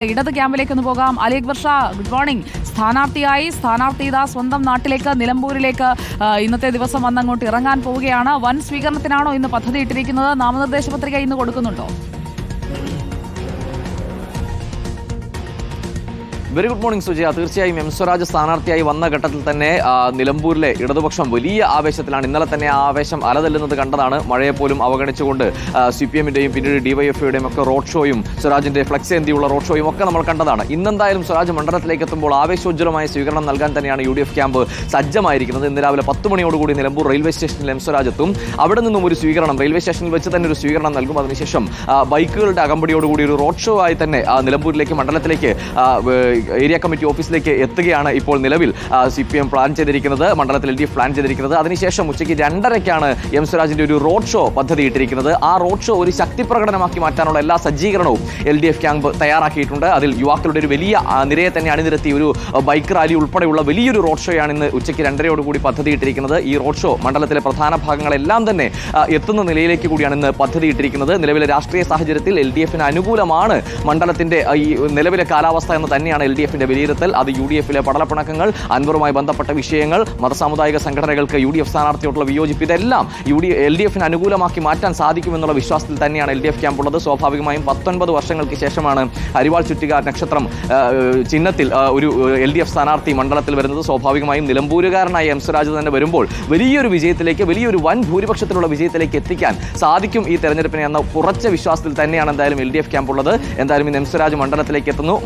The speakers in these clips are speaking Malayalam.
ഇടത് ക്യാമ്പിലേക്ക് ഒന്ന് പോകാം. Ali Akbar Shah, good morning. സ്ഥാനാർത്ഥി ഇതാ സ്വന്തം നാട്ടിലേക്ക് നിലമ്പൂരിലേക്ക് ഇന്നത്തെ ദിവസം വന്നങ്ങോട്ട് ഇറങ്ങാൻ പോവുകയാണ്. വൻ സ്വീകരണത്തിനാണോ ഇന്ന് പദ്ധതി ഇട്ടിരിക്കുന്നത്? നാമനിർദ്ദേശ പത്രിക ഇന്ന് കൊടുക്കുന്നുണ്ടോ? Very good morning Sujaya. തീർച്ചയായും എം സ്വരാജ് സ്ഥാനാർത്ഥിയായി വന്ന ഘട്ടത്തിൽ തന്നെ നിലമ്പൂരിലെ ഇടതുപക്ഷം വലിയ ആവേശത്തിലാണ്. ഇന്നലെ തന്നെ ആ ആവേശം അലതല്ലുന്നത് കണ്ടതാണ്. മഴയെ പോലും അവഗണിച്ചുകൊണ്ട് CPM-ന്റെയും പിന്നീട് DYFI-യുടെയും ഒക്കെ റോഡ് ഷോയും സ്വരാജിന്റെ ഫ്ലെക്സ് എന്തിയുള്ള റോഡ് ഷോയും ഒക്കെ നമ്മൾ കണ്ടതാണ്. ഇന്നെന്തായാലും സ്വരാജ് മണ്ഡലത്തിലേക്ക് എത്തുമ്പോൾ ആവേശോജ്വലമായ സ്വീകരണം നൽകാൻ തന്നെയാണ് UDF ക്യാമ്പ് സജ്ജമായിരിക്കുന്നത്. ഇന്ന് രാവിലെ 10 മണിയോടുകൂടി നിലമ്പൂർ റെയിൽവേ സ്റ്റേഷനിൽ എം സ്വരാജ് എത്തും. അവിടെ നിന്നും ഒരു സ്വീകരണം റെയിൽവേ സ്റ്റേഷനിൽ വെച്ച് തന്നെ ഒരു സ്വീകരണം നൽകും. അതിനുശേഷം ബൈക്കുകളുടെ അകമ്പടിയോടുകൂടി ഒരു റോഡ് ഷോ ആയി തന്നെ നിലമ്പൂരിലേക്ക് മണ്ഡലത്തിലേക്ക് ഏരിയ കമ്മിറ്റി ഓഫീസിലേക്ക് എത്തുകയാണ് ഇപ്പോൾ നിലവിൽ CPM പ്ലാൻ ചെയ്തിരിക്കുന്നത്, മണ്ഡലത്തിൽ LDF പ്ലാൻ ചെയ്തിരിക്കുന്നത്. അതിനുശേഷം ഉച്ചയ്ക്ക് 2:30-ക്കാണ് എം സ്വരാജിന്റെ ഒരു റോഡ് ഷോ പദ്ധതിയിട്ടിരിക്കുന്നത്. ആ റോഡ് ഷോ ഒരു ശക്തി പ്രകടനമാക്കി മാറ്റാനുള്ള എല്ലാ സജ്ജീകരണവും LDF ക്യാമ്പ് തയ്യാറാക്കിയിട്ടുണ്ട്. അതിൽ യുവാക്കളുടെ ഒരു വലിയ നിരയെ തന്നെ അണിനിരത്തി ഒരു ബൈക്ക് റാലി ഉൾപ്പെടെയുള്ള വലിയൊരു റോഡ് ഷോയാണ് ഇന്ന് ഉച്ചയ്ക്ക് 2:30-യോടുകൂടി പദ്ധതിയിട്ടിരിക്കുന്നത്. ഈ റോഡ് ഷോ മണ്ഡലത്തിലെ പ്രധാന ഭാഗങ്ങളെല്ലാം തന്നെ എത്തുന്ന നിലയിലേക്ക് കൂടിയാണ് ഇന്ന് പദ്ധതിയിട്ടിരിക്കുന്നത്. നിലവിലെ രാഷ്ട്രീയ സാഹചര്യത്തിൽ LDF-ന് അനുകൂലമാണ് മണ്ഡലത്തിന്റെ ഈ നിലവിലെ കാലാവസ്ഥ എന്ന് തന്നെയാണ് LDF-ന്റെ വിലയിരുത്തൽ. അത് UDF-ലെ പടലപ്പിണക്കങ്ങൾ, അൻവറുമായി ബന്ധപ്പെട്ട വിഷയങ്ങൾ, മതസാമുദായിക സംഘടനകൾക്ക് UDF സ്ഥാനാർത്ഥിയോടുള്ള വിയോജിപ്പ്, ഇതെല്ലാം LDF-ന് അനുകൂലമാക്കി മാറ്റാൻ സാധിക്കുമെന്നുള്ള വിശ്വാസത്തിൽ തന്നെയാണ് LDF ക്യാമ്പ് ഉള്ളത്. സ്വാഭാവികമായും 19 വർഷങ്ങൾക്ക് ശേഷമാണ് അരിവാൾ ചുറ്റിക നക്ഷത്രം ചിഹ്നത്തിൽ ഒരു LDF സ്ഥാനാർത്ഥി മണ്ഡലത്തിൽ വരുന്നത്. സ്വാഭാവികമായും നിലമ്പൂരുകാരനായ എം സ്വരാജ് തന്നെ വരുമ്പോൾ വലിയൊരു വിജയത്തിലേക്ക്, വലിയൊരു വൻ ഭൂരിപക്ഷത്തിലുള്ള വിജയത്തിലേക്ക് എത്തിക്കാൻ സാധിക്കും ഈ തെരഞ്ഞെടുപ്പിനെ എന്ന ഉറച്ച വിശ്വാസത്തിൽ തന്നെയാണ് എന്തായാലും LDF ക്യാമ്പ് ഉള്ളത്. എന്തായാലും എം സ്വരാജ് മണ്ഡലത്തിലേക്ക് എത്തുന്നു,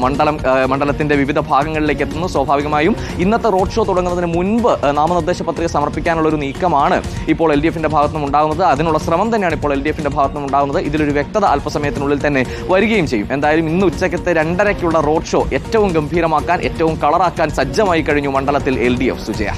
മണ്ഡലത്തിന്റെ വിവിധ ഭാഗങ്ങളിലേക്ക് എത്തുന്നു. സ്വാഭാവികമായും ഇന്നത്തെ റോഡ് ഷോ തുടങ്ങുന്നതിന് മുൻപ് നാമനിർദ്ദേശ പത്രിക സമർപ്പിക്കാനുള്ള ഒരു നീക്കമാണ് ഇപ്പോൾ LDF-ന്റെ ഭാഗത്തുനിന്നും ഉണ്ടാകുന്നത്. അതിനുള്ള ശ്രമം തന്നെയാണ് ഇപ്പോൾ LDF-ന്റെ ഭാഗത്തുനിന്നും ഉണ്ടാകുന്നത്. ഇതിലൊരു വ്യക്തത അല്പസമയത്തിനുള്ളിൽ തന്നെ വരികയും ചെയ്യും. എന്തായാലും ഇന്ന് ഉച്ചക്കത്തെ 2:30-ക്കുള്ള റോഡ് ഷോ ഏറ്റവും ഗംഭീരമാക്കാൻ, ഏറ്റവും കളറാക്കാൻ സജ്ജമായി കഴിഞ്ഞു മണ്ഡലത്തിൽ LDF. സുജയ.